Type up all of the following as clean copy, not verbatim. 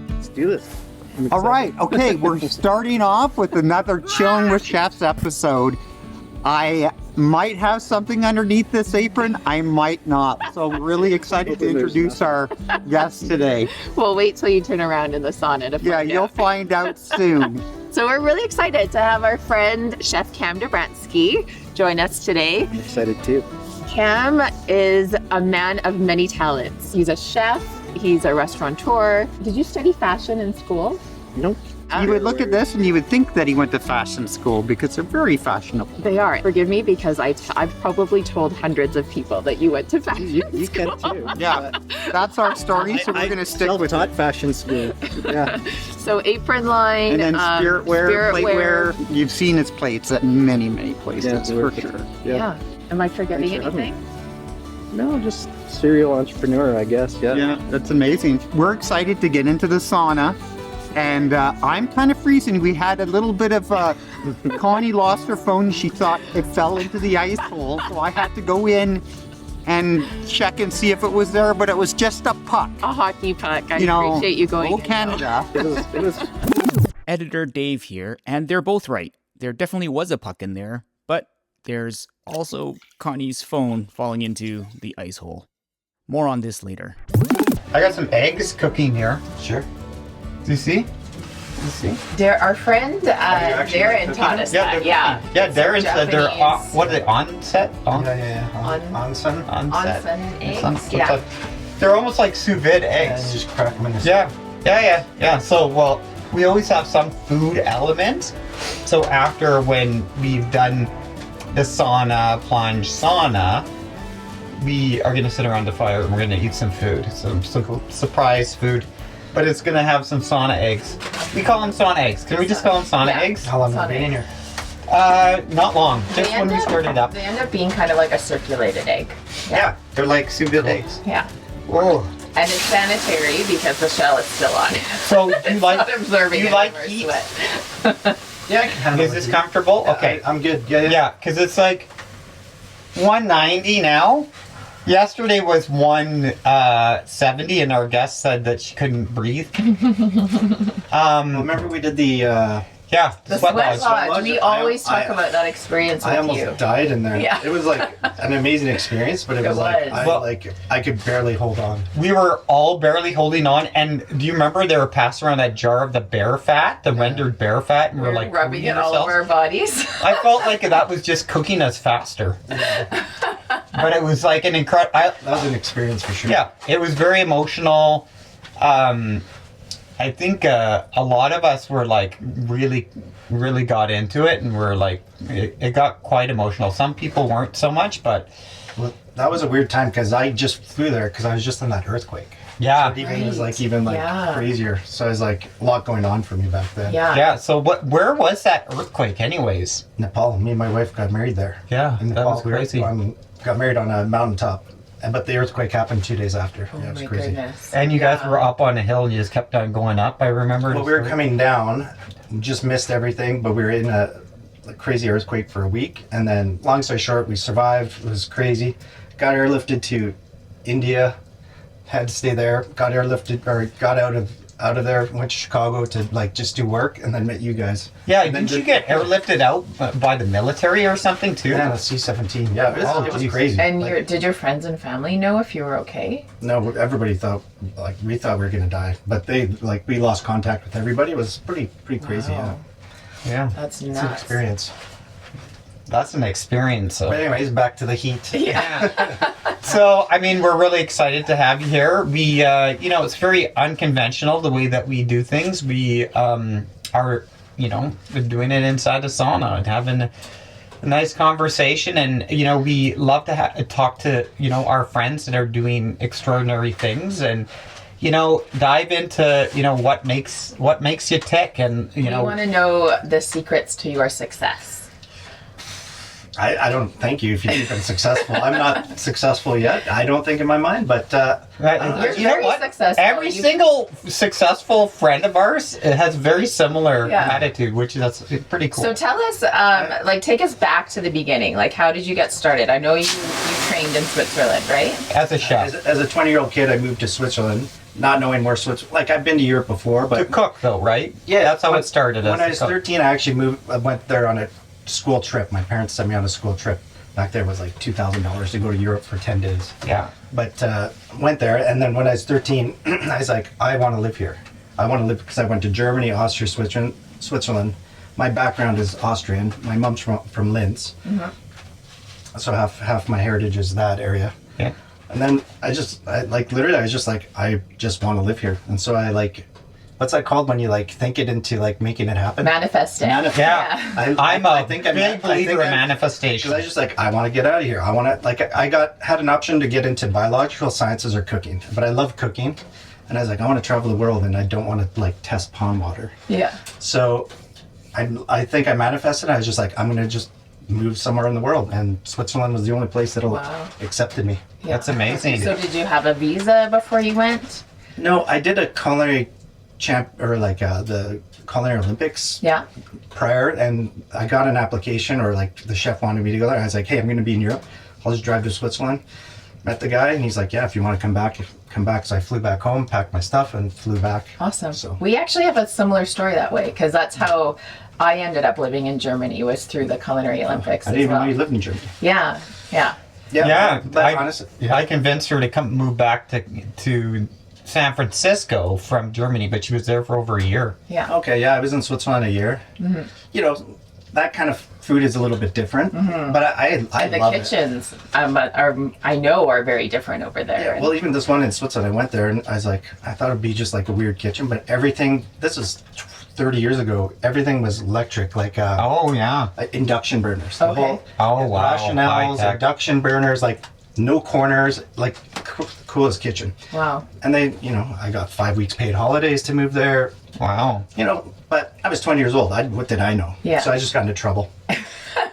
Let's do this. All right, okay, we're starting off with another Chillin' with Chefs episode. I might have something underneath this apron, I might not. So we're really excited to introduce our guest today. We'll wait till you turn around in the sauna to find out. You'll find out soon. So we're really excited to have our friend Chef Cam Dobranski join us today. I'm excited too. Cam is a man of many talents. He's a chef, he's a restaurateur. Did you study fashion in school? Nope. You would look at this and you would think that he went to fashion school because they're very fashionable. They are. Forgive me because I've probably told hundreds of people that you went to fashion You school. can too. Yeah, that's our story, so we're going to stick with self-taught fashion school. Yeah. So apron line, And then spiritware, plateware. You've seen his plates at many, many places, Yeah, for sure. Yeah. Am I forgetting Thanks for having anything? No, just serial entrepreneur, I guess. Yeah. Yeah, that's amazing. We're excited to get into the sauna. And I'm kind of freezing. We had a little bit of Connie lost her phone. She thought it fell into the ice hole. So I had to go in and check and see if it was there, but it was just a puck. A hockey puck. I appreciate you going. Go Canada. It was Editor Dave here, and they're both right. There definitely was a puck in there, but there's also Connie's phone falling into the ice hole. More on this later. I got some eggs cooking here. sure. Do you see? Our friend Darren taught us that. Yeah. Yeah, Darren said they're Japanese. what are they, onset? Onsen Onset. eggs. Yeah. They're almost like sous vide And eggs. just crack them in the Yeah. So, well, we always have some food element. So after when we've done the plunge sauna, we are going to sit around the fire and we're going to eat some food. Some surprise food. But it's going to have some sauna eggs. We call them sauna eggs. Can we just call them sauna eggs? How long Sauna have you been in eggs. here? Not long. Just when we started up. They end up being kind of like a circulated egg. Yeah, they're like sous vide eggs. Yeah. Whoa. And it's sanitary because the shell is still on. So you It's like not absorbing you any like of our heat? sweat. Yeah, I can handle Is it. this comfortable? Okay. I'm good. Yeah. Yeah, because it's like 190 now. Yesterday was 170, and our guest said that she couldn't breathe. Remember we did the Yeah, The sweat lodge. lodge. We always I- talk about that experience I with almost you. died in there. Yeah. It was like an amazing experience, but it was like I could barely hold on. We were all barely holding on, and do you remember they were passing around that jar of the bear fat, the rendered bear fat, and we We're were like rubbing cooking it all over ourselves? our bodies. I felt like that was just cooking us faster. But it was like an incredible. That was an experience for sure. Yeah, it was very emotional. I think a lot of us were like really got into it, and we're like, it got quite emotional. Some people weren't so much, but Well, that was a weird time because I just flew there because I was just in that earthquake. yeah. It was like Yeah. crazier. So it was like a lot going on for me back then. Yeah. Yeah, so where was that earthquake anyways? Nepal. Me and my wife got married there. Yeah, In that Nepal. was crazy. Got married on a mountaintop. But the earthquake happened 2 days after. Oh Yeah, it was my crazy. goodness. And you guys were up on a hill and you just kept on going up, I remember. Well, we were coming down, just missed everything, but we were in a crazy earthquake for a week. And then, long story short, we survived. It was crazy. Got airlifted to India, had to stay there. Got airlifted, or got out of there, went to Chicago to just do work, and then met you guys. Yeah, And then didn't you get airlifted out by the military or something too? Yeah, a C-17. Yeah, it was geez. crazy. And did your friends and family know if you were okay? No, everybody thought, we thought we were gonna die, but we lost contact with everybody. It was pretty crazy. Wow. Yeah, That's It's an nuts. experience. that's an experience. But anyways, back to the heat. Yeah. So, I mean, we're really excited to have you here. We, it's very unconventional the way that we do things. We are, we're doing it inside the sauna and having a nice conversation. And, we love to talk to, our friends that are doing extraordinary things and, dive into, what makes you tick and, We want to know the secrets to your success. I don't thank you if you think I'm successful. I'm not successful yet. I don't think in my mind, but You're you know very what? successful. Every single successful friend of ours has very similar Yeah. attitude, that's pretty cool. So tell us, take us back to the beginning. Like, how did you get started? I know you trained in Switzerland, right? As a chef. as a 20-year-old kid, I moved to Switzerland not knowing where Switzerland. Like I've been to Europe before, To but cook, though, right? yeah, That's how when- it started. When as I to was cook. 13, I actually moved. I went there on a school trip. My parents sent me on a school trip. Back there was like $2,000 to go to Europe for 10 days. Yeah. But went there, and then when I was 13, I was like, I want to live here. I want to live because I went to Germany, Austria, Switzerland. My background is Austrian. My mom's from Linz, so half my heritage is that area. Yeah. And then I was just like, I just want to live here. And so I like, what's that called when you like think it into like making it happen? Manifest it. Yeah. I'm a big big believer in manifestation. Because I just like, I want to get out of here. I want to, like, had an option to get into biological sciences or cooking, but I love cooking. And I was like, I want to travel the world and I don't want to like test pond water. Yeah. So I think I manifested. I was just like, I'm going to just move somewhere in the world. And Switzerland was the only place that accepted me. Yeah. That's amazing. So did you have a visa before you went? No, I did a culinary the culinary Olympics Yeah. prior, and I got an application, or like the chef wanted me to go there. I was like, hey, I'm going to be in Europe. I'll just drive to Switzerland. Met the guy, and he's like, yeah, if you want to come back, come back. So I flew back home, packed my stuff, and flew back. Awesome. So We actually have a similar story that way, because that's how I ended up living in Germany, was through the Culinary Olympics I as didn't even well. know you lived in Germany. Yeah. Yeah. Yeah, but honestly, I convinced her to move back to San Francisco from Germany, but she was there for over a year. Yeah. Okay, yeah, I was in Switzerland a year. You know, that kind of food is a little bit different, but I And the love it. kitchens, I know, are very different over there. Yeah, well, even this one in Switzerland, I went there and I was like, I thought it'd be just like a weird kitchen, but everything, this is 30 years ago, everything was electric, like Oh yeah. induction burners. The Okay. Oh wow. Rationales, High-tech. induction burners, like no corners, like coolest kitchen. Wow. And they, you know, I got 5 weeks paid holidays to move there, Wow. you know, but I was 20 years old. What did I know? Yeah. So I just got into trouble.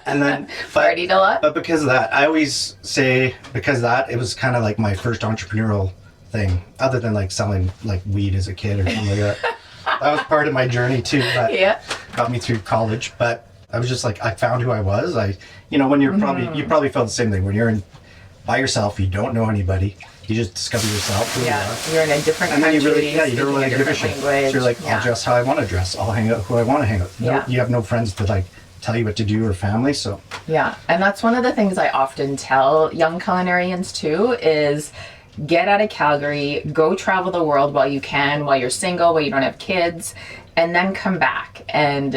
And then, Partied a lot? but because of that, I always say, because of that, it was kind of like my first entrepreneurial thing, other than like selling like weed as a kid or something like that. That was part of my journey too. That Yeah. got me through college. But I was just like, I found who I was. When you're you probably felt the same thing when you're by yourself, you don't know anybody. You just discover yourself. Who Yeah. you are. You're in a different And then country. you really, you don't speaking really a give a different shit. language. So you're like, Yeah. I'll dress how I want to dress. I'll hang out who I want to hang out. Yeah. You have no friends to like tell you what to do or family. So Yeah, and that's one of the things I often tell young culinarians too, is get out of Calgary, go travel the world while you can, while you're single, while you don't have kids, and then come back and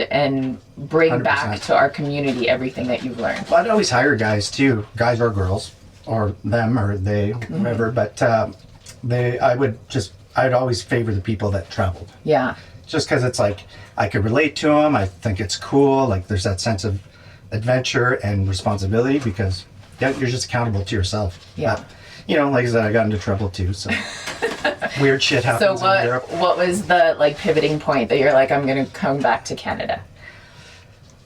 bring 100%. back to our community everything that you've learned. I'd always hire guys too, guys or girls, or them or they, whoever. But I'd always favor the people that traveled, Yeah, just because it's like I could relate to them. I think it's cool. Like there's that sense of adventure and responsibility because you're just accountable to yourself. Yeah. But, you know, like I said, I got into trouble too. So weird shit so happens in Europe. what was the like pivoting point that you're like, I'm gonna come back to Canada?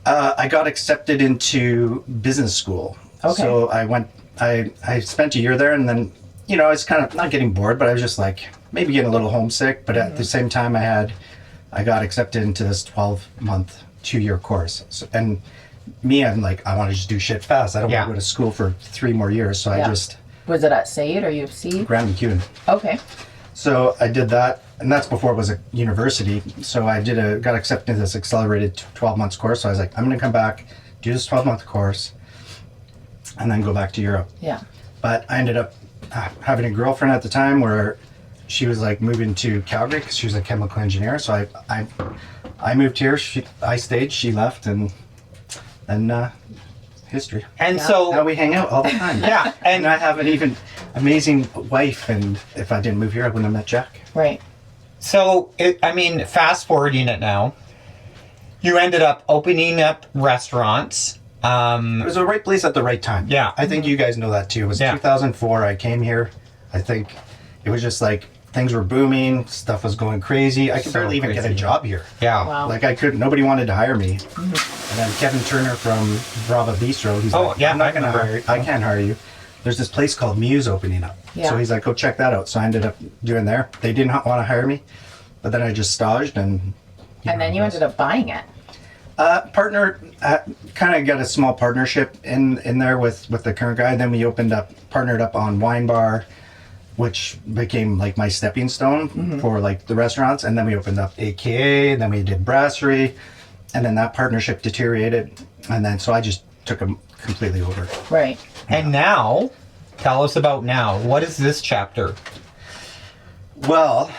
I got accepted into business school. Okay. So I spent a year there, and then, you know, I was kind of not getting bored, but I was just like maybe getting a little homesick. But at the same time, I got accepted into this 12-month, 2-year course. So, and me, I'm like, I want to just do shit fast. I don't Yeah. want to go to school for 3 more years. So Yeah. I just Was it at SAID or UFC? Grand McEwen. Okay. So I did that, and that's before it was a university. So I got accepted into this accelerated 12 months course. So I was like, I'm going to come back, do this 12-month course, and then go back to Europe. Yeah. But I ended up having a girlfriend at the time where she was like moving to Calgary because she was a chemical engineer. So I moved here. I stayed. She left, and history. And Yeah. so Now we hang out all the time. Yeah, and I have an even amazing wife. And if I didn't move here, I wouldn't have met Jack. Right. So, fast forwarding it now, you ended up opening up restaurants. It was the right place at the right time. Yeah. I think you guys know that too. It was Yeah. 2004. I came here. I think it was just like things were booming. Stuff was going crazy. I could So barely even get a crazy. job here. Yeah. Wow. Like nobody wanted to hire me. And then Kevin Turner from Brava Bistro, he's Oh, like, yeah, I'm not I going to remember. hire you. I can't hire you. There's this place called Muse opening up. Yeah. So he's like, go check that out. So I ended up doing there. They didn't want to hire me, but then I just staged and. And then you ended up buying it. Partner, kind of got a small partnership in there with the current guy. Then we partnered up on wine bar, which became like my stepping stone for like the restaurants. And then we opened up AKA, then we did Brasserie, and then that partnership deteriorated. And then so I just took them completely over. Right. And now, tell us about now. What is this chapter? Well,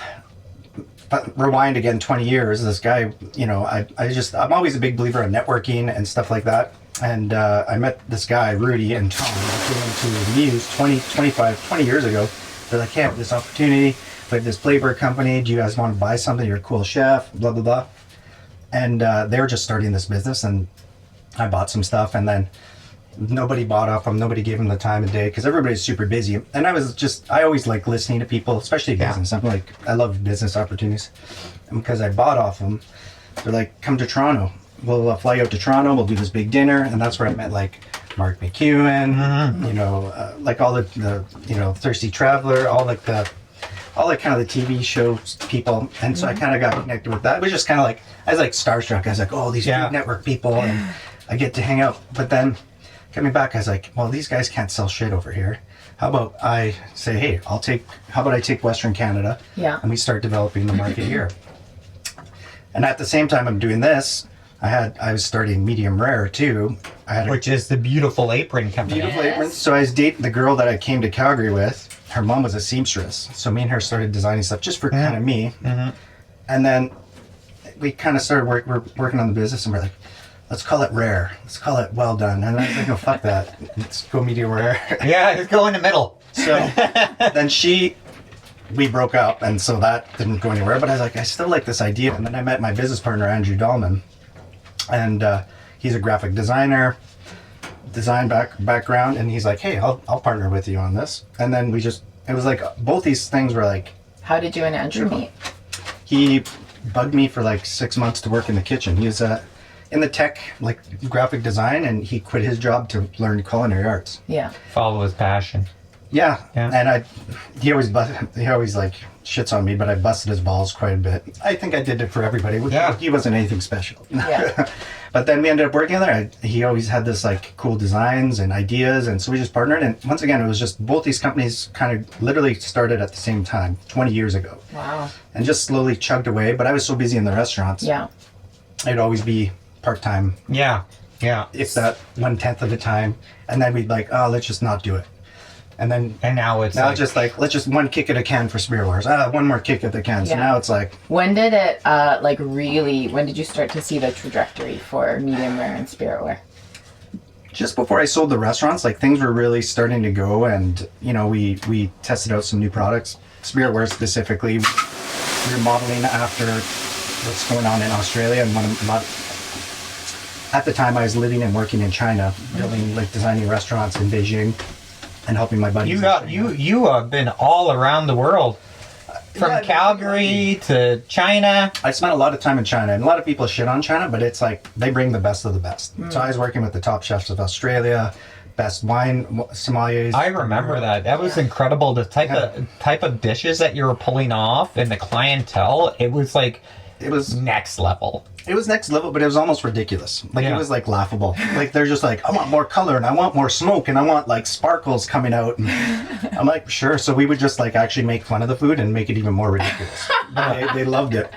but rewind again 20 years, this guy, I'm always a big believer in networking and stuff like that. And I met this guy, Rudy and Tom, who came into Muse 20 years ago. They're like, hey, I have this opportunity. We have this flavor company. Do you guys want to buy something? You're a cool chef, blah, blah, blah. And they were just starting this business, and I bought some stuff, and then nobody bought off them. Nobody gave them the time of day because everybody's super busy. And I always like listening to people, especially business. I love business opportunities. And because I bought off them, they're like, come to Toronto. We'll fly you out to Toronto. We'll do this big dinner. And that's where I met like Mark McEwen, like all the Thirsty Traveler, all like kind of the TV show people. And so I kind of got connected with that. It was just kind of like, I was like starstruck. I was like, oh, these Food Network people, and I get to hang out. But then coming back, I was like, well, these guys can't sell shit over here. How about I say, hey, how about I take Western Canada and we start developing the market here. And at the same time I'm doing this, I was starting Medium Rare too. Which is the Beautiful Apron company. Beautiful Apron. So I was dating the girl that I came to Calgary with. Her mom was a seamstress. So me and her started designing stuff just for kind of me. Mm-hmm. And then we kind of started working on the business, and we're like, let's call it Rare. Let's call it Well Done. And I was like, no, fuck that. Let's go Medium Rare. Yeah, just go in the middle. So then we broke up, and so that didn't go anywhere. But I was like, I still like this idea. And then I met my business partner, Andrew Dahlman. And he's a graphic designer, design background, and he's like, hey, I'll partner with you on this. And then it was like both these things were like... How did you and Andrew meet? He bugged me for like 6 months to work in the kitchen. He was in the tech, like graphic design, and he quit his job to learn culinary arts. Yeah. Follow his passion. Yeah. And he always like shits on me, but I busted his balls quite a bit. I think I did it for everybody. He wasn't anything special. Yeah. But then we ended up working together. He always had this like cool designs and ideas, and so we just partnered. And once again, it was just both these companies kind of literally started at the same time 20 years ago. Wow. And just slowly chugged away. But I was so busy in the restaurants. Yeah. I'd always be part-time. Yeah. If that 1/10 of the time. And then we'd like, oh, let's just not do it. And now it's just like, let's just one kick at a can for Spirit Wars. One more kick at the can. So now it's like... When did it, when did you start to see the trajectory for Medium Rare and Spiritware? Just before I sold the restaurants, like things were really starting to go, and, we tested out some new products. Spiritware specifically, we were modeling after what's going on in Australia. And at the time I was living and working in China, building, like designing restaurants in Beijing. And helping my buddies. You have been all around the world, from Calgary to China. I spent a lot of time in China, and a lot of people shit on China, but it's like they bring the best of the best. So I was working with the top chefs of Australia, best wine sommeliers. I remember that. That was incredible. The type of dishes that you were pulling off and the clientele. It was next level. It was next level, but it was almost ridiculous. Like it was like laughable. Like they're just like, I want more color, and I want more smoke, and I want like sparkles coming out. And I'm like, sure. So we would just like actually make fun of the food and make it even more ridiculous. They loved it.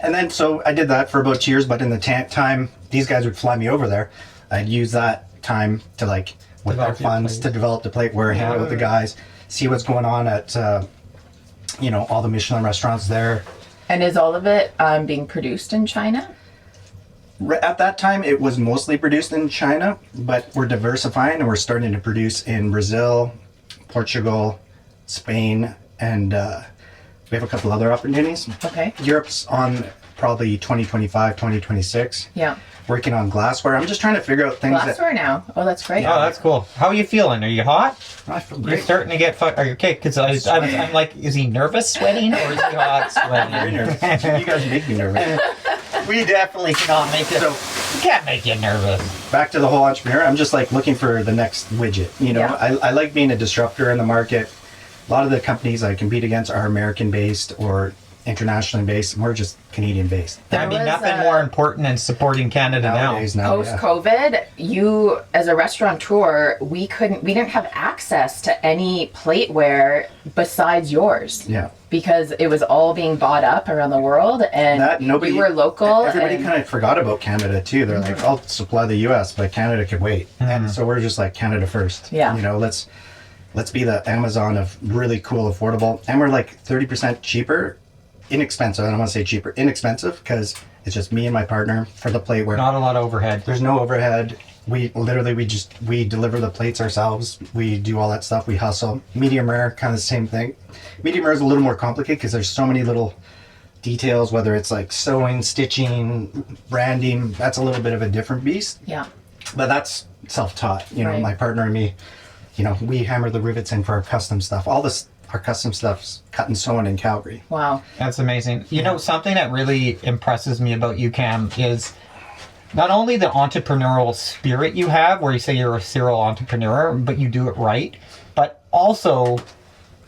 And then so I did that for about 2 years. But in the time, these guys would fly me over there. I'd use that time to like with their funds to develop the plate, where I hang out with the guys, see what's going on at all the Michelin restaurants there. And is all of it being produced in China? At that time, it was mostly produced in China, but we're diversifying, and we're starting to produce in Brazil, Portugal, Spain, and we have a couple other opportunities. Okay. Europe's on probably 2025, 2026. Yeah. Working on glassware. I'm just trying to figure out things. Glassware now. Oh, that's great. Oh, that's cool. How are you feeling? Are you hot? I feel You're great. starting to get Are you okay? Because I'm like, is he nervous sweating, or is he hot sweating? Very nervous. You guys make me nervous. We definitely cannot make it. We can't make you nervous. Back to the whole entrepreneur. I'm just like looking for the next widget. Yeah. I like being a disruptor in the market. A lot of the companies I compete against are American based, or internationally based, and we're just Canadian based. I mean, was, nothing more important than supporting Canada Nowadays, now. now, yeah. Post-COVID, you as a restaurateur, we didn't have access to any plateware besides yours. Yeah. Because it was all being bought up around the world, and we were local. Everybody and kind of forgot about Canada too. They're like, I'll supply the U.S., but Canada could wait. And so we're just like Canada first. Yeah. You know, let's be the Amazon of really cool, affordable, and we're like 30% cheaper, inexpensive. I don't want to say cheaper, inexpensive, because it's just me and my partner for the plateware. Not a lot of overhead. There's no overhead. We literally we deliver the plates ourselves. We do all that stuff. We hustle. Medium rare, kind of the same thing. Medium rare is a little more complicated because there's so many little details, whether it's like sewing, stitching, branding. That's a little bit of a different beast. yeah. But that's self-taught. You know, Right. my partner and me, you know, we hammer the rivets in for our custom stuff. All this, our custom stuff's cut and sewn in Calgary. Wow. That's amazing. You know, something that really impresses me about you, Cam, is not only the entrepreneurial spirit you have, where you say you're a serial entrepreneur, but you do it right, but also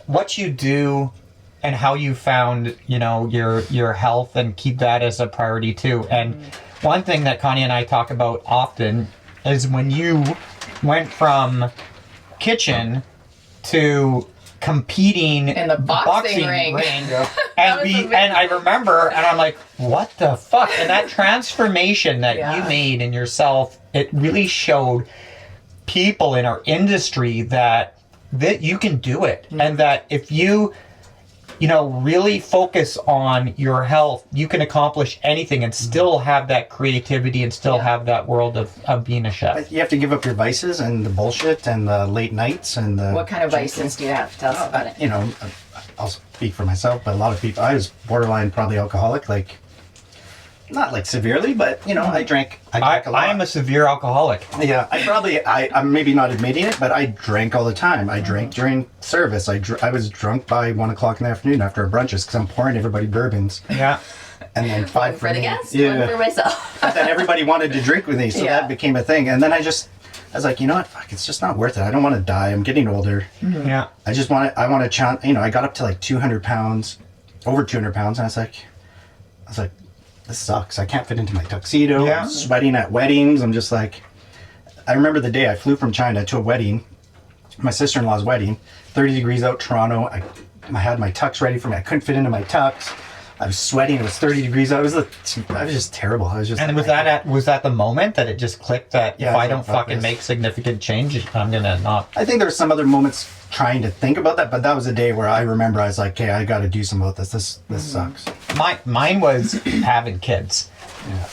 what you do and how you found, you know, your health and keep that as a priority too. And one thing that Connie and I talk about often is when you went from kitchen to competing In the boxing ring. and That was and I remember, and I'm like, what the fuck? And that transformation that Yeah. you made in yourself, it really showed people in our industry that you can do it, and that if you know, really focus on your health, you can accomplish anything and still have that creativity and still have that world of being a chef. You have to give up your vices and the bullshit and the late nights and the... What kind of vices do you have? Tell us about it. You know, I'll speak for myself, but a lot of people, I was borderline probably alcoholic, like, not like severely, but, you know, I drank a lot. I am a severe alcoholic. Yeah, I'm maybe not admitting it, but I drank all the time. I drank during service. I was drunk by 1 o'clock in the afternoon after our brunches because I'm pouring everybody bourbons. Yeah. And then five One for the me. guest, Yeah. one for myself. But then everybody wanted to drink with me, so Yeah. that became a thing. And then I was like, you know what, fuck, it's just not worth it. I don't want to die. I'm getting older. Yeah. I want to challenge, you know, I got up to like 200 pounds, over 200 pounds, and I was like, this sucks. I can't fit into my tuxedo. Yeah. I'm sweating at weddings. I'm just like, I remember the day I flew from China to a wedding, my sister-in-law's wedding, 30 degrees out, Toronto. I had my tux ready for me. I couldn't fit into my tux. I was sweating. It was 30 degrees out. I was just terrible. I was just. And was that the moment that it just clicked that Yeah, if I I don't was like, fuck fucking this. make significant change, I'm gonna not. I think there were some other moments trying to think about that, but that was a day where I remember I was like, okay, I got to do something about this. This sucks. Mine was having kids. Yeah.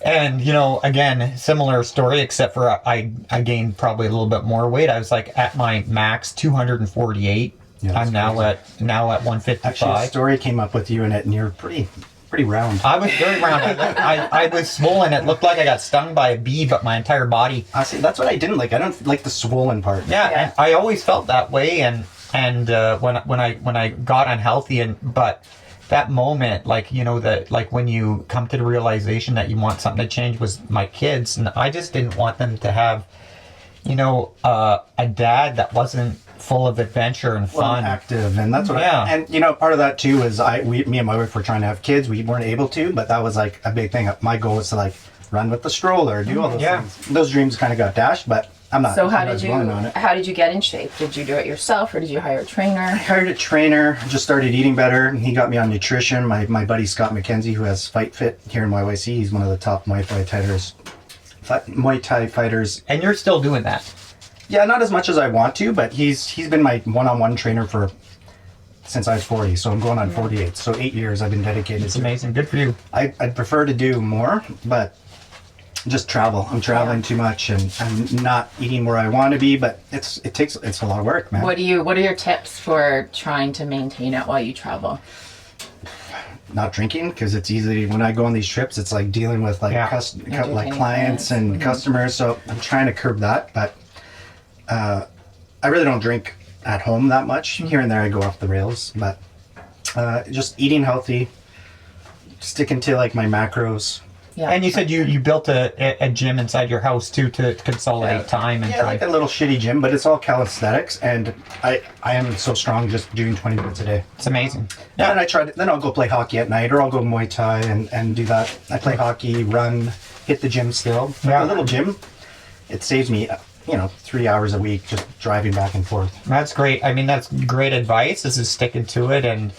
And, you know, again, similar story, except for I gained probably a little bit more weight. I was like at my max 248. Yeah, that's I'm now crazy. at Actually, a 155. story came up with you in it, and you're pretty round. I was very round. I was swollen. It looked like I got stung by a bee, but my entire body. Honestly, that's what I didn't like. I don't like the swollen part. Yeah, and I always felt that way. And when I got unhealthy, but that moment, like, you know, that like when you come to the realization that you want something to change, was my kids, and I just didn't want them to have, you know, a dad that wasn't full of adventure and Well, fun. active, and that's what Yeah. and you know, part of that too is me and my wife were trying to have kids. We weren't able to, but that was like a big thing. My goal was to like run with the stroller, do all those Yeah. things. Those dreams kind of got dashed, but I'm not. So I was dwelling on it. how did you get in shape? Did you do it yourself or did you hire a trainer? I hired a trainer, just started eating better. He got me on nutrition. My buddy Scott McKenzie, who has Fight Fit here in YYC, he's one of the top Muay Thai fighters. And you're still doing that. Yeah, not as much as I want to, but he's been my one-on-one trainer since I was 40, so I'm going on 48. So 8 years I've been dedicated It's to it. amazing. Good for you. I'd prefer to do more, but just travel. I'm traveling too much and I'm not eating where I want to be, but it's a lot of work, man. What are your tips for trying to maintain it while you travel? Not drinking, because it's easy when I go on these trips. It's like dealing with like like Entertaining clients clients. and customers. So I'm trying to curb that, but I really don't drink at home that much. Here and there I go off the rails, but just eating healthy, sticking to like my macros. Yeah. And you said you built a gym inside your house too to consolidate time and Yeah, try. like a little shitty gym, but it's all calisthenics, and I am so strong just doing 20 minutes a day. It's amazing. Yeah. And then I'll go play hockey at night, or I'll go Muay Thai and do that. I play hockey, run, hit the gym still. Like Yeah. a little gym. It saves me, 3 hours a week just driving back and forth. That's great. I mean, that's great advice. This is sticking to it and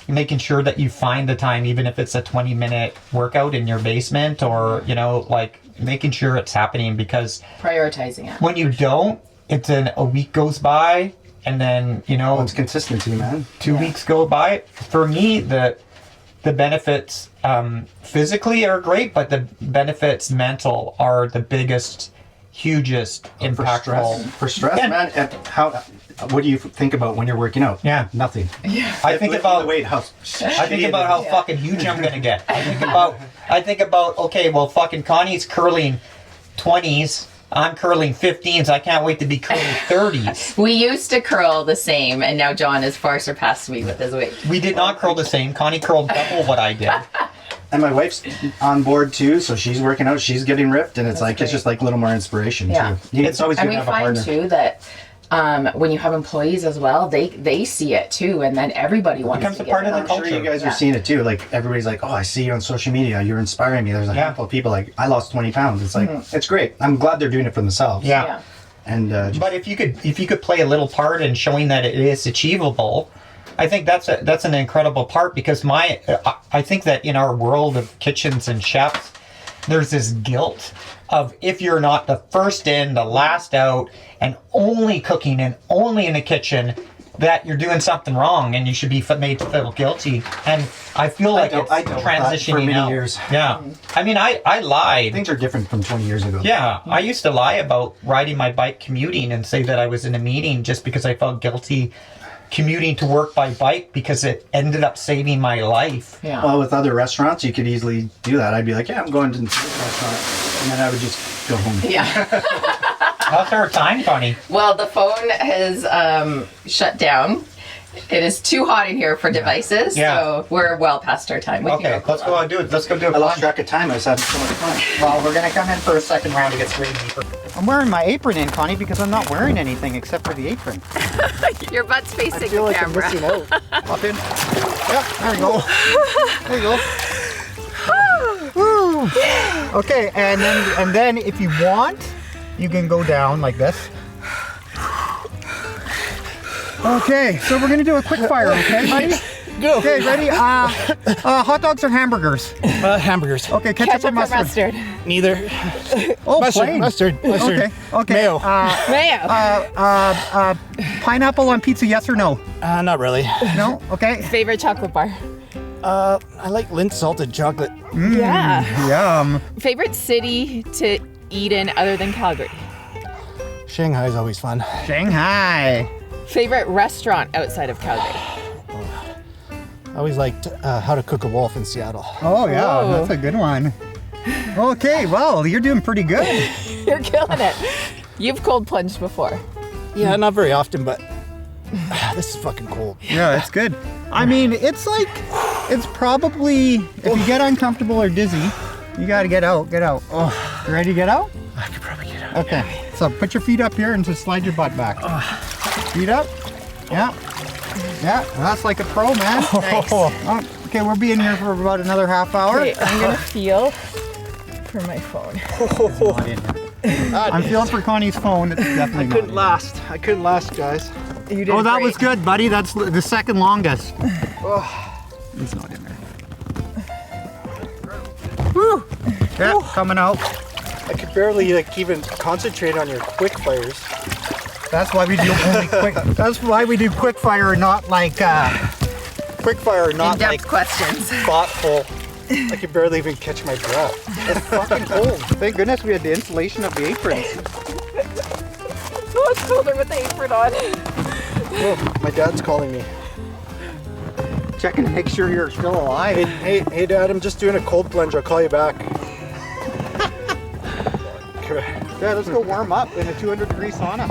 making sure that you find the time, even if it's a 20-minute workout in your basement, or, like making sure it's happening, because Prioritizing it. when you don't, a week goes by, and then, It's consistency, man. 2 weeks go by. For me, the benefits physically are great, but the benefits mental are the biggest, hugest, impactful. For stress, Yeah. man. What do you think about when you're working out? Yeah. Nothing. I think Lifting about the weight. I think about how fucking huge I'm gonna get. I think about okay, well, fucking Connie's curling 20s. I'm curling 15s. I can't wait to be curling 30s. We used to curl the same, and now John has far surpassed me with his weight. We did not curl the same. Connie curled double what I did. And my wife's on board too, so she's working out. She's getting ripped, and it's That's it's just like a little more inspiration too. It's always And good we to have a find partner. too that when you have employees as well, they see it too, and then everybody wants Becomes to a part get of the it. I'm sure you culture. guys Yeah. are seeing it too. Like everybody's like, "Oh, I see you on social media. You're inspiring me." There's a Yeah. handful of people like, "I lost 20 pounds." It's like it's great. I'm glad they're doing it for themselves. Yeah. Yeah. And But if you could play a little part in showing that it is achievable, I think that's an incredible part, because I think that in our world of kitchens and chefs, there's this guilt of if you're not the first in, the last out, and only cooking and only in the kitchen, that you're doing something wrong and you should be made to feel guilty. And I feel like I it's dealt with that transitioning for many out. years. Yeah. I mean, I lied. things are different from 20 years ago. Yeah, I used to lie about riding my bike commuting and say that I was in a meeting just because I felt guilty commuting to work by bike, because it ended up saving my life. Yeah. Well, with other restaurants, you could easily do that. I'd be like, "Yeah, I'm going to this restaurant," and then I would just go home. Yeah. How's our time, Connie? Well, the phone has shut down. It is too hot in here for devices, Yeah. so we're well past our time. We can Okay, let's go and do it. Let's go do it. I lost track of time. I was having so much fun. Well, we're gonna come in for a second round to get straight deeper. I'm wearing my apron in, Connie, because I'm not wearing anything except for the apron. Your butt's facing feel the like camera. I'm missing out. Pop in. Yeah, there we go. There you go. Woo. Okay, and then if you want, you can go down like this. Okay, so we're gonna do a quick fire, okay, buddy? Go. Okay, ready? Hot dogs or hamburgers? Hamburgers. Okay, ketchup, or mustard? Neither. Oh, Mustard. plain. Mustard. Okay, okay. Mayo. Mayo. Pineapple on pizza, yes or no? Not really. No? Okay. Favorite chocolate bar? I like Lindt salted chocolate. Yeah. Yum. Favorite city to eat in other than Calgary? Shanghai is always fun. Shanghai. Favorite restaurant outside of Calgary? I always liked How to Cook a Wolf in Seattle. Oh, yeah, Oh. that's a good one. Okay, well, you're doing pretty good. You're killing it. You've cold plunged before. Yeah, not very often, but this is fucking cold. Yeah, it's good. I mean, it's probably, if you get uncomfortable or dizzy, you gotta get out. Oh, you ready to get out? I could probably get out. Okay, so put your feet up here and just slide your butt back. Feet up. Yeah. Yeah, that's like a pro, man. Nice. Oh, okay, we'll be in here for about another half hour. Okay, I'm gonna feel for my phone. Not in here. I'm feeling for Connie's phone. It's definitely not in here. I couldn't last, guys. You did Oh, that great. was good, buddy. That's the second longest. It's not in there. Woo! Yeah, coming out. I could barely even concentrate on your quick fires. That's why we do only quick. That's why we do quick fire, not like quick fire, not In-depth like questions. Thoughtful. I could barely even catch my breath. it's fucking cold. Thank goodness we had the insulation of the aprons. So much colder with the apron on. Oh, my dad's calling me. Checking to make sure you're still alive. Hey, Dad, I'm just doing a cold plunge. I'll call you back. Yeah, let's go warm up in a 200-degree sauna.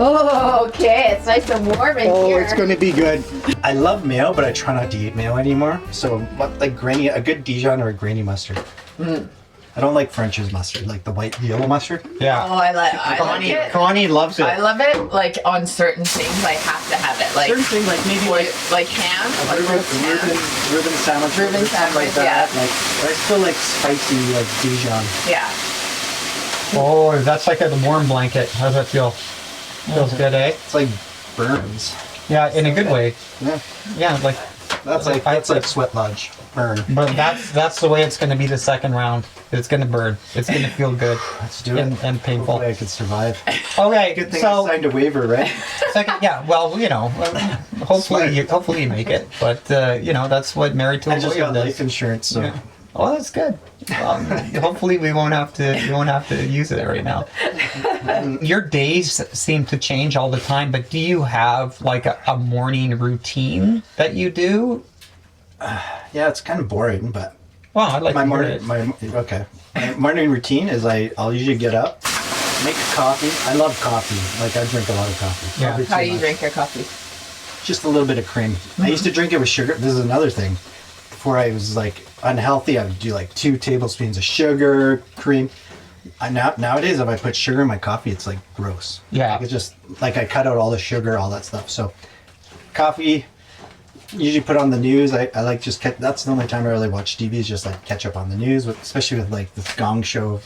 Oh, okay. It's nice and warm in Oh, here. it's going to be good. I love mayo, but I try not to eat mayo anymore. So, like a good Dijon or a grainy mustard. I don't like French's mustard, like the white yellow mustard. Yeah. Oh, I like it. Connie loves it. I love it. Like on certain things, I have to have it. Like Certain things, like maybe like ham, like roast ham. Reuben sandwich, Reuben stuff like sandwich, that. yeah. Like, but I still like spicy, like Dijon. Yeah. Oh, that's like a warm blanket. How does that feel? Feels good, eh? It's like burns. Yeah, in a good way. Yeah, Yeah, like, that's like sweat lodge burn. but that's the way it's going to be the second round. It's going to burn. It's going to feel good Let's do it. and painful. Hopefully I could survive. Okay, Good thing I so signed a waiver, right? second, yeah. Well, you know, hopefully you make it. But you know, that's what married to a I just lawyer got does. life insurance, so Yeah. Oh, that's good. Hopefully we won't have to use it right now. Your days seem to change all the time, but do you have like a morning routine that you do? yeah, it's kind of boring, but Well, I'd like my to hear morning, it. my morning routine is I'll usually get up, make coffee. I love coffee. Like I drink a lot of coffee. Yeah. Probably How too do you much. drink your coffee? Just a little bit of cream. I used to drink it with sugar. This is another thing. Before I was like unhealthy, I would do like 2 tablespoons of sugar, cream. Nowadays, if I put sugar in my coffee, it's like gross. Yeah. Like, it's just like I cut out all the sugar, all that stuff. So, coffee. Usually put on the news. I like just that's the only time I really watch TV is just like catch up on the news, especially with like this Gong Show of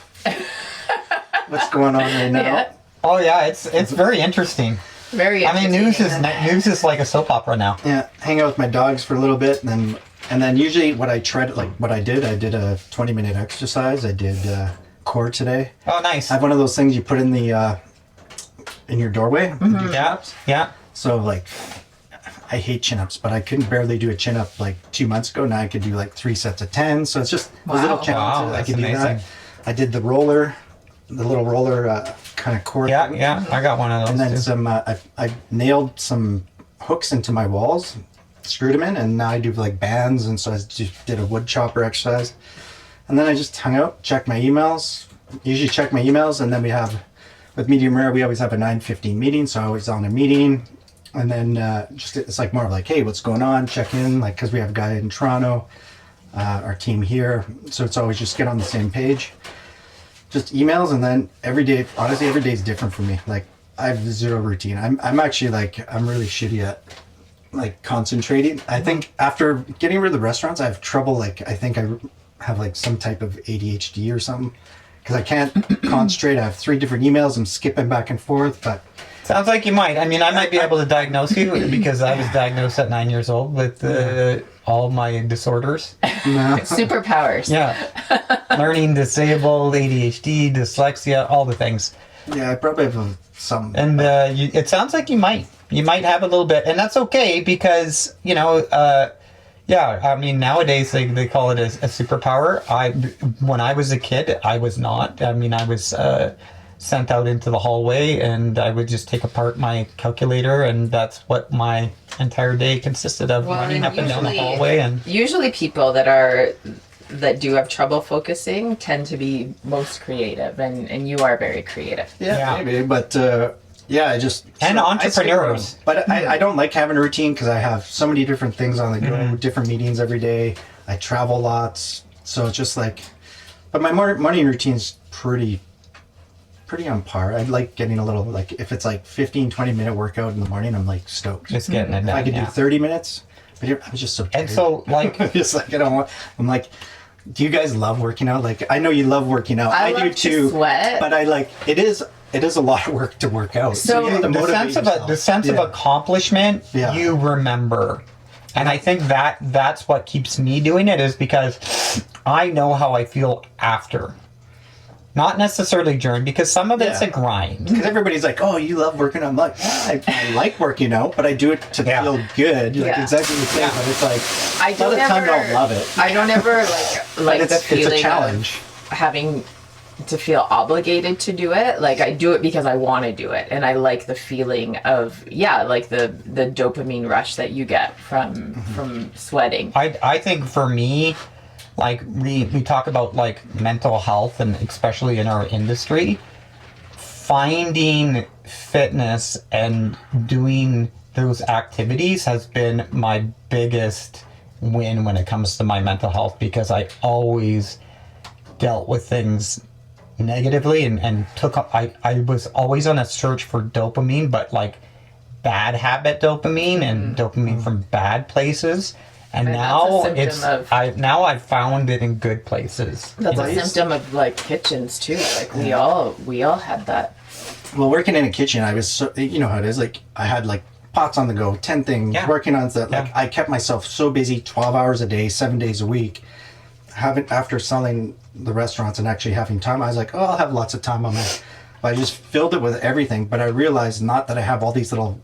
what's going on right now. Yeah. Oh yeah, it's very interesting. Very. I mean, news interesting. is like a soap opera now. Yeah, hang out with my dogs for a little bit, and then usually what I did a 20-minute exercise. I did core today. Oh, nice. I have one of those things you put in the in your doorway. Yeah, yeah. So like, I hate chin-ups, but I couldn't barely do a chin-up like 2 months ago. Now I could do like 3 sets of 10. So it's just those little Wow. challenges. Wow, I that's could do amazing. that. I did the little roller kind of core. Yeah, thing. yeah. I got one of those. And then too. some. I nailed some hooks into my walls, screwed them in, and now I do like bands. And so I just did a wood chopper exercise. And then I just hung out, checked my emails. Usually check my emails, and then we have with Medium Rare, we always have a 9:15 meeting. So I was on a meeting. And then just it's like more of like, hey, what's going on? Check in, like, because we have a guy in Toronto, our team here. So it's always just get on the same page. Just emails, and then every day, honestly, every day is different for me. Like, I have zero routine. I'm actually like, I'm really shitty at like concentrating. I think after getting rid of the restaurants, I have trouble. Like, I think I have like some type of ADHD or something because I can't concentrate. I have 3 different emails. I'm skipping back and forth, but. Sounds like you might. I mean, I might be able to diagnose you because I was diagnosed at 9 years old with all my disorders. No. Superpowers. Yeah. Learning disabled, ADHD, dyslexia, all the things. Yeah, I probably have some. And it sounds like you might. You might have a little bit. And that's okay because, you know, yeah, I mean, nowadays they call it a superpower. When I was a kid, I was not. I mean, I was sent out into the hallway and I would just take apart my calculator, and that's what my entire day consisted of, running up and down the hallway. And usually people that do have trouble focusing tend to be most creative, and you are very creative. Yeah, maybe, but yeah, I just And entrepreneurs. But I don't like having a routine because I have so many different things on the go, different meetings every day. I travel lots, so it's just like. But my morning routine's pretty on par. I like getting a little, like, if it's like 15-20 minute workout in the morning, I'm like stoked. just getting it If done. I could do Yeah. 30 minutes, but I'm just so tired. And so, like, I'm just like, I don't want. I'm like, do you guys love working out? Like, I know you love working out. I do love to too. sweat. But I like it is a lot of work to work out. So you have to the motivate sense of yourself. accomplishment, Yeah. you remember. And I think that's what keeps me doing it, is because I know how I feel after. Not necessarily during, because some of it's a grind. Because everybody's like, "Oh, you love working out." I'm like, I like working out, but I do it to Yeah. feel good. Like Yeah. exactly the same. Yeah. But it's like I a lot of the time I don't love it. I don't ever like But the feeling it's a challenge. of having to feel obligated to do it. Like, I do it because I want to do it, and I like the feeling of like the dopamine rush that you get from sweating. I think for me, like we talk about like mental health, and especially in our industry, finding fitness and doing those activities has been my biggest win when it comes to my mental health, because I always dealt with things negatively and I was always on a search for dopamine, but like bad habit dopamine and dopamine from bad places. And And now that's a symptom of- I've found it in good places. That's You a know? symptom of like kitchens too. Like we all had that. Well, working in a kitchen, I was so, you know how it is. Like I had like pots on the go, 10 things, Yeah. working on stuff. Like Yeah. I kept myself so busy, 12 hours a day, 7 days a week. After selling the restaurants and actually having time, I was like, oh, I'll have lots of time on my. But I just filled it with everything. But I realized not that I have all these little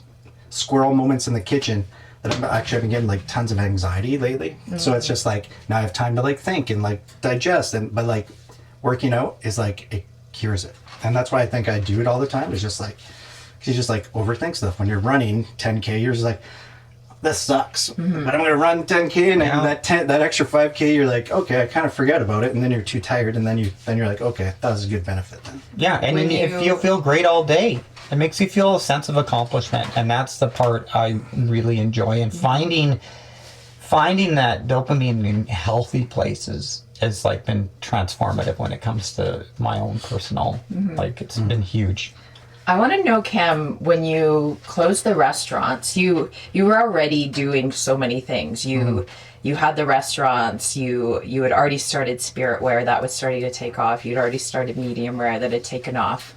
squirrel moments in the kitchen, that I'm actually been getting like tons of anxiety lately. So it's just like now I have time to like think and like digest, and but like working out is like it cures it, and that's why I think I do it all the time. It's just like 'cause you just like overthink stuff. When you're running 10K, you're just like, this sucks, but I'm gonna run 10K, and Yeah. that extra 5K, you're like, okay, I kind of forget about it, and then you're too tired, and then you're like, okay, that was a good benefit then. Yeah, and When if you- you feel great all day, it makes you feel a sense of accomplishment, and that's the part I really enjoy. And finding that dopamine in healthy places has like been transformative when it comes to my own personal. Like it's been huge. I want to know, Cam, when you closed the restaurants, you were already doing so many things. You had the restaurants. You had already started Spiritware, that was starting to take off. You'd already started Medium Rare, that had taken off.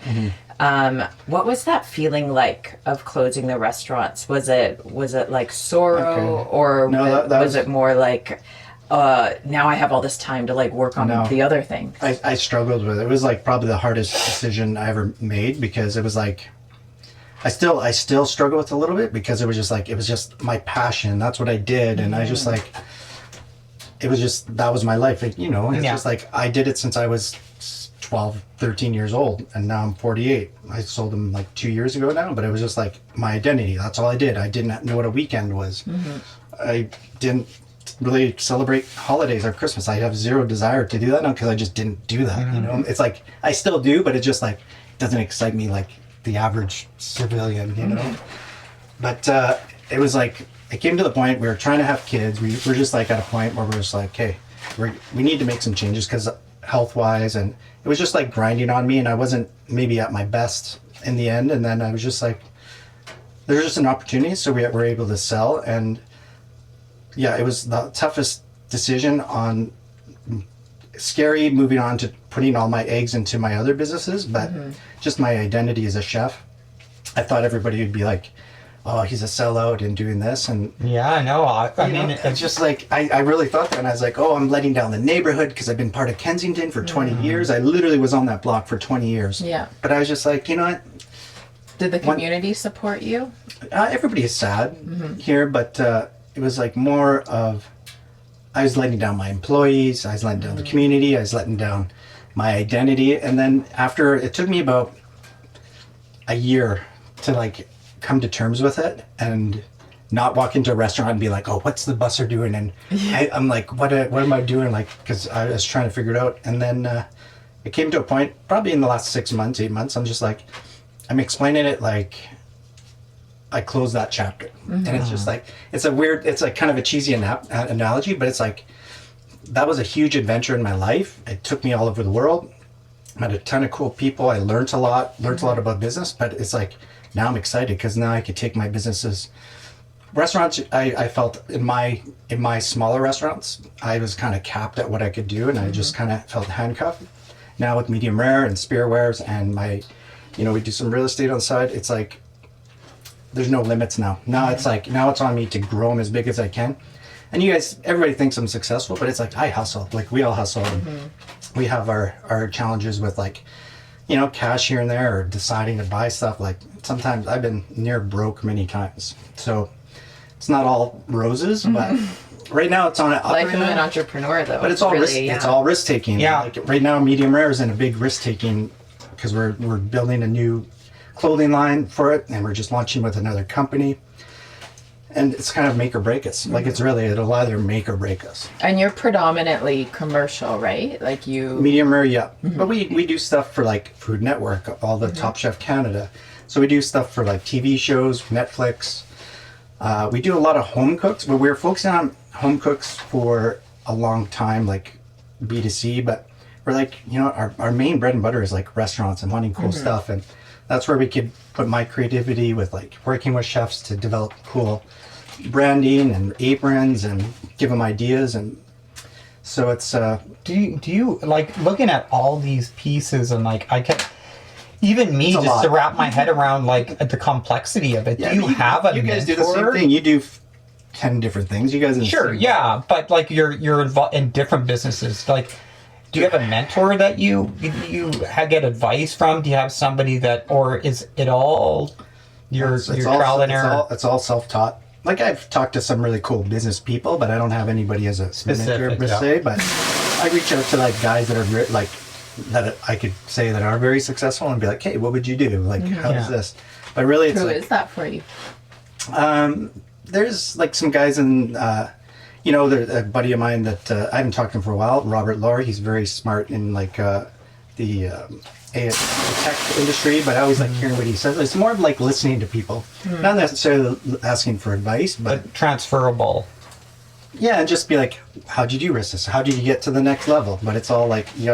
What was that feeling like of closing the restaurants? Was it like sorrow, Okay. or No, that was was- it more like now I have all this time to like work on No. the other thing? I struggled with it. It was like probably the hardest decision I ever made, because it was like I still struggle with it a little bit, because it was just my passion. That's what I did, and I just like it was just that was my life. It's Yeah. just like I did it since I was 12, 13 years old, and now I'm 48. I sold them like 2 years ago now, but it was just like my identity. That's all I did. I didn't know what a weekend was. I didn't really celebrate holidays or Christmas. I have zero desire to do that now, because I just didn't do that. It's like I still do, but it just like doesn't excite me like the average civilian. But it was like it came to the point we were trying to have kids. We were just like at a point where we're just like, hey, we need to make some changes, because health wise, and it was just like grinding on me, and I wasn't maybe at my best in the end. And then I was just like, there's just an opportunity, so we were able to sell. And yeah, it was the toughest decision, on scary moving on to putting all my eggs into my other businesses, but just my identity as a chef. I thought everybody would be like, oh, he's a sellout and doing this, and Yeah, I know. I you mean, know, it's just like I really thought that, and I was like, oh, I'm letting down the neighborhood, because I've been part of Kensington for 20 years. I literally was on that block for 20 years. Yeah. But I was just like, you know what? Did the community support you? Everybody is sad here, but it was like more of I was letting down my employees, I was letting down the community, I was letting down my identity. And then after, it took me about a year to like come to terms with it, and not walk into a restaurant and be like, oh, what's the busser doing? And I'm like, what am I doing? Like, because I was trying to figure it out. And then it came to a point, probably in the last 6 months, 8 months, I'm just like, I'm explaining it like I closed that chapter. And it's just like, it's like kind of a cheesy analogy, but it's like, that was a huge adventure in my life. It took me all over the world. I met a ton of cool people. I learned a lot about business, but it's like, now I'm excited, because now I could take my businesses. Restaurants, I felt in my smaller restaurants, I was kind of capped at what I could do, and I just kind of felt handcuffed. Now with Medium Rare and Spiritwares and we do some real estate on the side, it's like, there's no limits now. Now it's like, now it's on me to grow them as big as I can. And you guys, everybody thinks I'm successful, but it's like, I hustle. Like, we all hustle. And we have our challenges with like, cash here and there, or deciding to buy stuff. Like, sometimes I've been near broke many times. So it's not all roses, but right now it's on an up Life right of an now. entrepreneur, though. But it's all risk. really, It's all risk taking. Yeah. Like right now, Medium Rare is in a big risk taking, because we're building a new clothing line for it, and we're just launching with another company. And it's kind of make or break us. Like, it'll either make or break us. And you're predominantly commercial, right? Like you. Medium Rare, yeah. But we do stuff for like Food Network, all the Top Chef Canada. So we do stuff for like TV shows, Netflix. We do a lot of home cooks, but we're focusing on home cooks for a long time, like B2C. But we're like, our main bread and butter is like restaurants and wanting cool stuff. And that's where we could put my creativity with like working with chefs to develop cool branding and aprons and give them ideas. And so it's, Do you like looking at all these pieces and like I can even me It's a just to lot. wrap my head around like the complexity of it. yeah, Do you have a you guys do mentor? the same thing. You do 10 different things. You guys, Sure, yeah, but like you're involved in different businesses. Like, do you have a mentor that you get advice from? Do you have somebody that, or is it all your trial and error? It's all self-taught. Like I've talked to some really cool business people, but I don't have anybody as a mentor per se. But I reach out to like guys that are like that I could say that are very successful and be like, hey, what would you do? Like, how does this? But really, it's Who like, is that for you? there's like some guys in, there's a buddy of mine that I haven't talked to him for a while, Robert Lohr. He's very smart in like the tech industry, but I always like hearing what he says. It's more of like listening to people, not necessarily asking for advice, but Transferable. yeah, and just be like, how'd you do this? How did you get to the next level? But it's all like you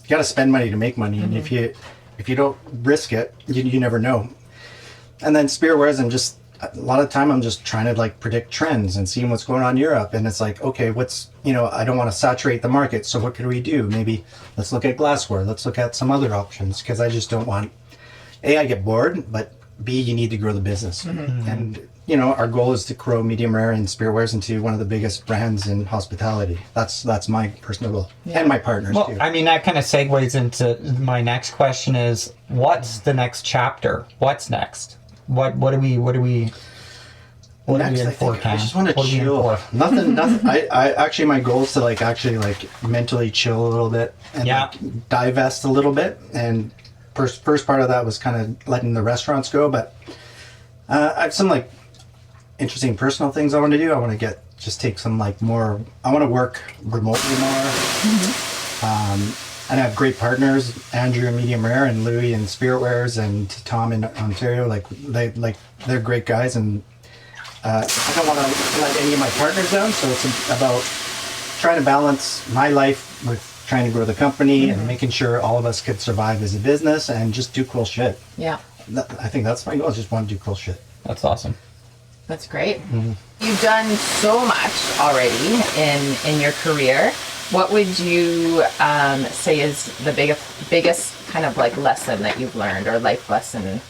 gotta spend money to make money, and if you don't risk it, you never know. And then Spearwares, and just a lot of time I'm just trying to like predict trends and seeing what's going on in Europe. And it's like, okay, I don't want to saturate the market. So what could we do? Maybe let's look at glassware. Let's look at some other options, because I just don't want, A, I get bored, but B, you need to grow the business. And, our goal is to grow Medium Rare and Spearwares into one of the biggest brands in hospitality. That's my personal goal, and my partners Well, too. I mean, that kind of segues into my next question is, what's the next chapter? What's next? What are we Next, in I for, think I Cam? just want to What are we in chill. for? Nothing. I actually, my goal is to like mentally chill a little bit and Yeah. like divest a little bit. And first part of that was kind of letting the restaurants go. But I have some like interesting personal things I want to do. I want to take some like more. I want to work remotely more. And I have great partners, Andrew in Medium Rare and Louis in Spiritwares and Tom in Ontario. They're great guys, and I don't want to let any of my partners down. So it's about trying to balance my life with trying to grow the company and making sure all of us could survive as a business and just do cool shit. Yeah, I think that's my goal. I just want to do cool shit. That's awesome. that's great. You've done so much already in your career. What would you say is the biggest kind of like lesson that you've learned, or life lesson?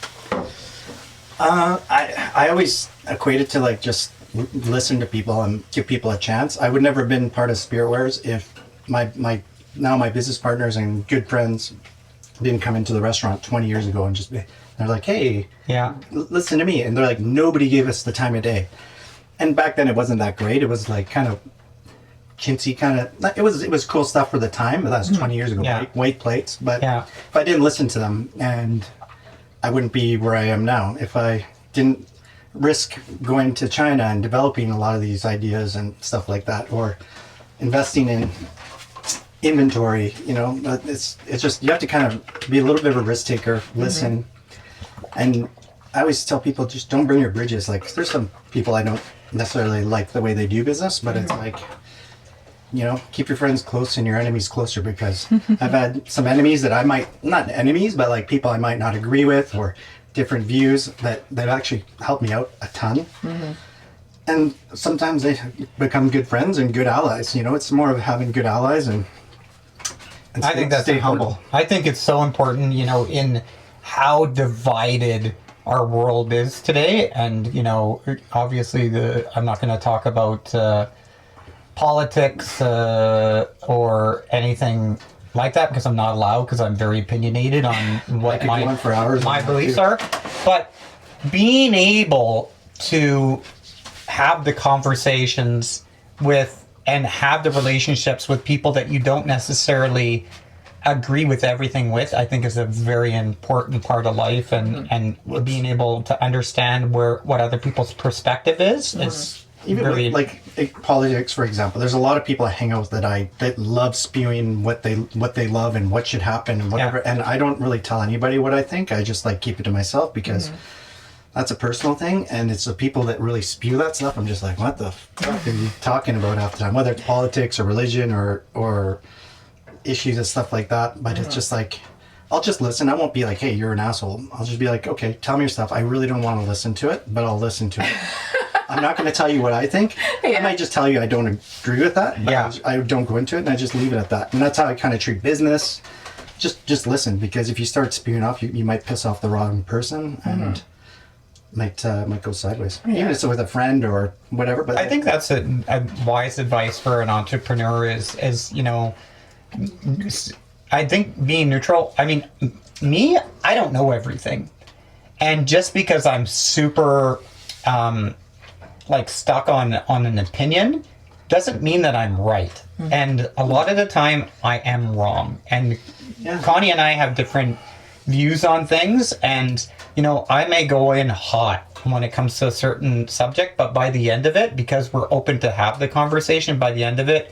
I always equate it to like just listen to people and give people a chance. I would never have been part of Spiritwares if my business partners and good friends didn't come into the restaurant 20 years ago and they're like, hey, Yeah. listen to me. And they're like, nobody gave us the time of day. And back then it wasn't that great. It was like kind of chintzy, it was cool stuff for the time, but that was 20 years ago. Yeah. White plates. But Yeah. if I didn't listen to them, and I wouldn't be where I am now if I didn't risk going to China and developing a lot of these ideas and stuff like that, or investing in inventory. It's just, you have to kind of be a little bit of a risk taker, listen. And I always tell people, just don't burn your bridges. Like, there's some people I don't necessarily like the way they do business, but it's like, keep your friends close and your enemies closer, because I've had some enemies that I might, not enemies, but like people I might not agree with, or different views that actually helped me out a ton. And sometimes they become good friends and good allies. It's more of having good allies and I think that's stay important. humble. I think it's so important, in how divided our world is today. And, obviously I'm not going to talk about politics or anything like that, because I'm not allowed, because I'm very opinionated on what could go on for hours my on that beliefs too. are. But being able to have the conversations with and have the relationships with people that you don't necessarily agree with everything with, I think is a very important part of life, and being able to understand what other people's perspective is Even very, with, like politics, for example, there's a lot of people I hang out with that love spewing what they love and what should happen and whatever. Yeah. And I don't really tell anybody what I think. I just like keep it to myself, because that's a personal thing. And it's the people that really spew that stuff. I'm just like, what the fuck are you talking about half the time? Whether it's politics or religion or issues and stuff like that. But it's just like, I'll just listen. I won't be like, hey, you're an asshole. I'll just be like, okay, tell me your stuff. I really don't want to listen to it, but I'll listen to it. I'm not going to tell you what I think. I might just tell you I don't agree with that, but I don't go into it, and I just leave it at that. And that's how I kind of treat business. Just listen, because if you start spewing off, you might piss off the wrong person, and might go sideways. Even if it's with a friend or whatever. But I think that's a wise advice for an entrepreneur is you know, I think being neutral. I mean, me, I don't know everything, and just because I'm super like stuck on an opinion doesn't mean that I'm right. And a lot of the time I am wrong. And Connie and I have different views on things, and you know, I may go in hot when it comes to a certain subject, but by the end of it, because we're open to have the conversation, by the end of it,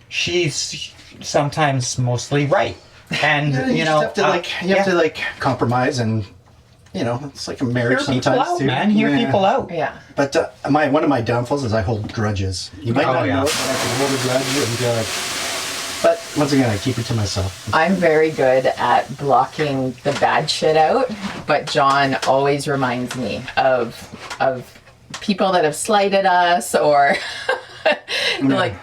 she's sometimes mostly right. And you know, have to have to compromise, and you know, it's like a marriage hear people sometimes out, too. man. Hear people out. Yeah. But one of my downfalls is I hold grudges. You might not know it, but I can hold a grudge and be like. But once again, I keep it to myself. I'm very good at blocking the bad shit out, but John always reminds me of people that have slighted us, or like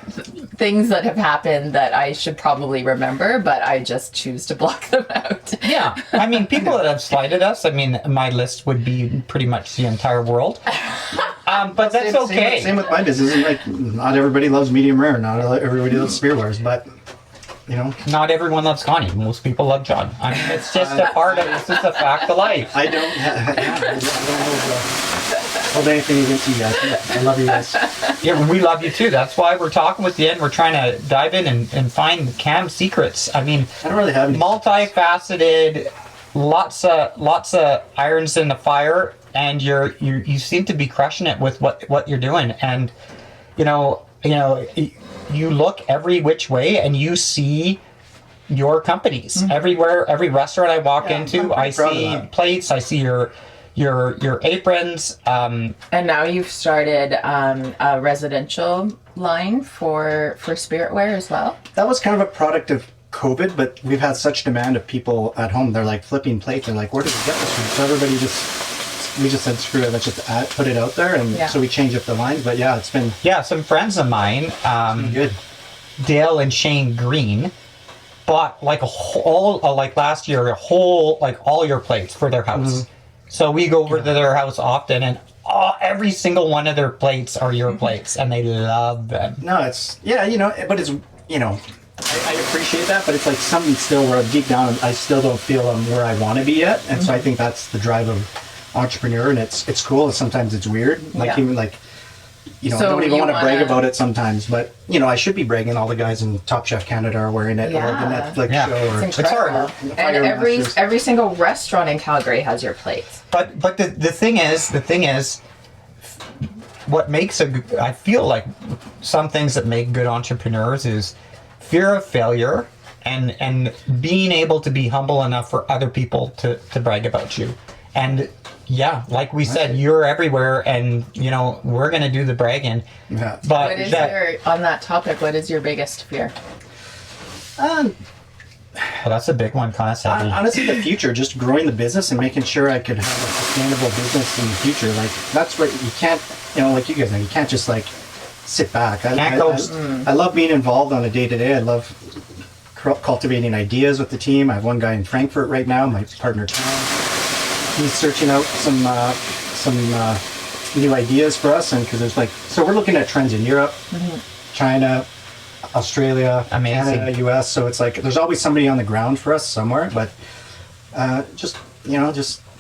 things that have happened that I should probably remember, but I just choose to block them out. Yeah, I mean, people that have slighted us, I mean, my list would be pretty much the entire world. But that's okay. Same with my business. Like, not everybody loves medium rare. Not everybody loves spearwares, but you know, not everyone loves Connie. Most people love John. I mean, it's just a part of. It's just a fact of life. I don't hold anything against you guys. I love you guys. Yeah, we love you too. That's why we're talking with you, and we're trying to dive in and find Cam's secrets. I mean, I don't really have any. Multifaceted, lots of irons in the fire, and you seem to be crushing it with what you're doing. And you know, you look every which way, and you see your companies everywhere. Every restaurant I walk into, I see plates. I see your aprons. And now you've started a residential line for spiritware as well. That was kind of a product of COVID, but we've had such demand of people at home. They're like flipping plates. They're like, where did we get this from? So everybody we just said, screw it, let's just put it out there. And so we changed up the lines. But yeah, it's been... Yeah, some friends of mine, good. Dale and Shane Green, bought like last year, all your plates for their house. So we go over to their house often, and every single one of their plates are your plates, and they love them. No, it's, but it's, I appreciate that, but it's like something still where deep down, I still don't feel I'm where I want to be yet. And so I think that's the drive of entrepreneur, and it's cool, and sometimes it's weird. Even like, so I don't even want to brag about it sometimes, but I should be bragging. All the guys in Top Chef Canada are wearing it, or the Netflix show. Or, it's incredible. And every single restaurant in Calgary has your plates. But the thing is, what makes I feel like some things that make good entrepreneurs is fear of failure, and being able to be humble enough for other people to brag about you. And yeah, like we said, you're everywhere, and we're gonna do the bragging. Yeah. But on that topic, what is your biggest fear? Well, that's a big one, kind of sadly. Honestly, the future, just growing the business and making sure I could have a sustainable business in the future. Like, that's what you can't, like you guys know, you can't just like sit back. I love being involved on a day-to-day. I love cultivating ideas with the team. I have one guy in Frankfurt right now, my partner Cam. He's searching out some new ideas for us, and because there's so we're looking at trends in Europe, China, Australia, Canada, US. So it's like there's always somebody on the ground for us somewhere. But just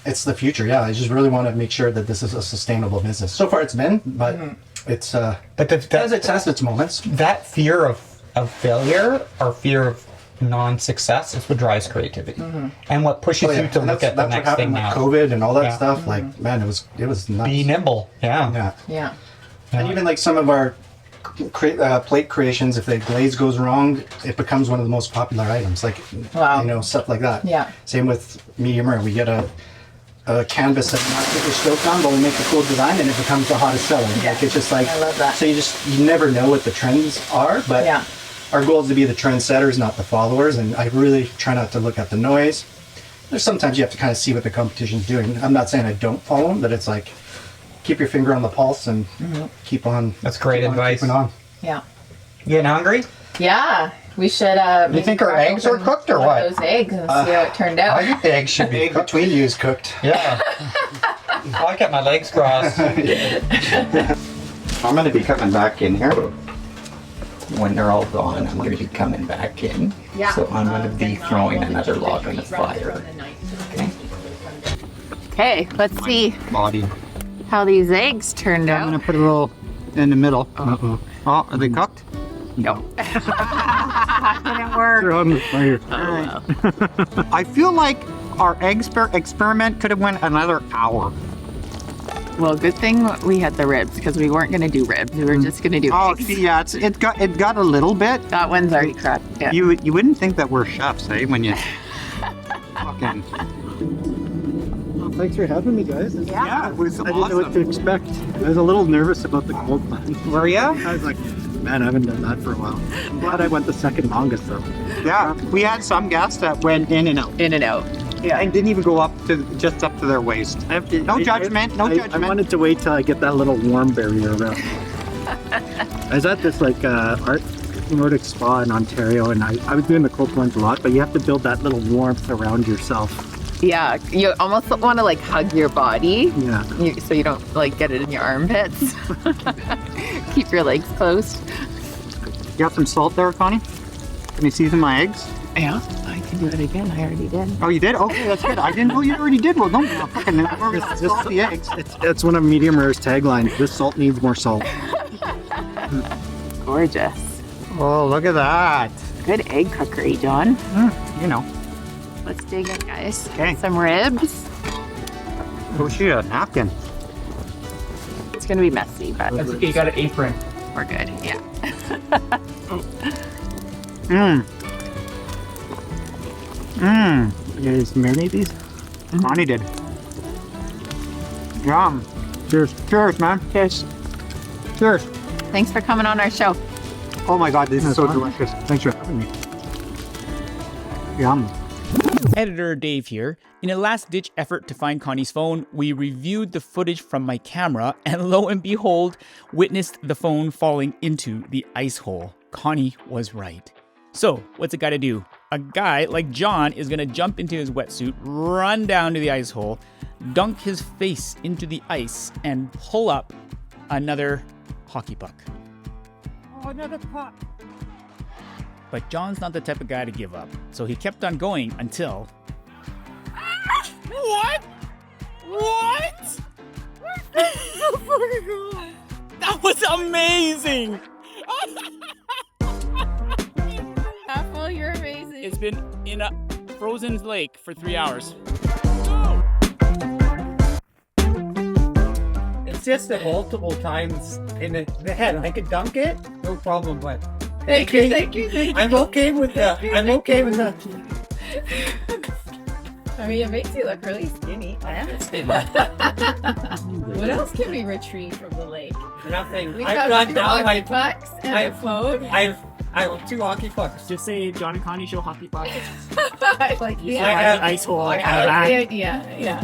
it's the future. Yeah, I just really want to make sure that this is a sustainable business. So far, it's been, but it's it has its moments. That fear of failure or fear of non-success is what drives creativity, and what pushes you to look at the next thing now. COVID and all that stuff, like man, it was nuts. Be nimble, yeah. And even like some of our plate creations, if the glaze goes wrong, it becomes one of the most popular items. Like stuff like that. Yeah. Same with medium rare. We get a canvas that's not super stoked on, but we make a cool design, and it becomes the hottest seller. Yeah. Like it's just like I love that. So you never know what the trends are, but. Yeah. our goal is to be the trendsetters, not the followers, and I really try not to look at the noise. There's sometimes you have to kind of see what the competition's doing. I'm not saying I don't follow them, but it's like keep your finger on the pulse and keep on. That's great advice. Keeping on. Yeah. You getting hungry? Yeah. We should. You think our eggs are cooked or what? Those eggs and see how it turned out. I think the eggs should be Egg cooked. between you is cooked. Yeah. I got my legs crossed. I'm going to be coming back in here. When they're all gone, I'm going to be coming back in. Yeah. So I'm going to be throwing another log on the fire. Okay. Okay, let's see Body. how these eggs turned I'm out. going to put a little in the middle. Uh-oh. Oh, are they cooked? No. Didn't work. They're on the fire. I feel like our egg experiment could have went another hour. Well, good thing we had the ribs because we weren't going to do ribs. We were just going to do Oh, eggs. see, yeah, it got a little bit. That one's already cracked. Yeah. You wouldn't think that we're chefs, eh? When you fucking Well, thanks for having me, guys. yeah, it was I didn't know what to expect. I was a little nervous about the cold plunge. Were ya? I was like, man, I haven't done that for a while. I'm glad I went the second longest though. Yeah, we had some guests that went in and out. In and out. Yeah, and didn't even go up to just up to their waist. No judgment, no I judgment. wanted to wait till I get that little warm barrier around. I was at this like Nordic spa in Ontario, and I was doing the cold plunge a lot, but you have to build that little warmth around yourself. Yeah, you almost want to like hug your body Yeah. so you don't like get it in your armpits. Keep your legs closed. You got some salt there, Connie? Can you season my eggs? Yeah, I can do it again. I already did. Oh, you did? Okay, that's good. I didn't know you already did. Well, don't fucking salt the eggs. It's one of Medium Rare's taglines. This salt needs more salt. Gorgeous. Oh, look at that. Good egg cookery, John. You know. Let's dig in, guys. Okay. Some ribs. Oh, she a napkin. It's gonna be messy, but That's okay. You got an apron. we're good. Yeah. Mmm. Mmm. You guys marinate these? Connie did. Yum. Cheers. Cheers, man. Cheers. Cheers. Thanks for coming on our show. Oh my god, this is so fun. delicious. Thanks for having me. Yum. Editor Dave here. In a last-ditch effort to find Connie's phone, we reviewed the footage from my camera and lo and behold, witnessed the phone falling into the ice hole. Connie was right. So, what's it gotta do? A guy like John is gonna jump into his wetsuit, run down to the ice hole, dunk his face into the ice, and pull up another hockey puck. Oh, another pot. But John's not the type of guy to give up, so he kept on going until... What? What? That was amazing! Apple, you're amazing. It's been in a frozen lake for 3 hours. It's just that multiple times in the head. I could dunk it, no problem, but Thank you, thank you, thank you. I'm okay with that. I'm okay with that. I mean, it makes you look really skinny. I understand. What else can we retrieve from the lake? Nothing. We I've got gone 2 down. hockey pucks and a phone. I have 2 hockey pucks. Just say John and Connie show hockey puck. I like the I have idea. ice hole. I like the idea. Yeah.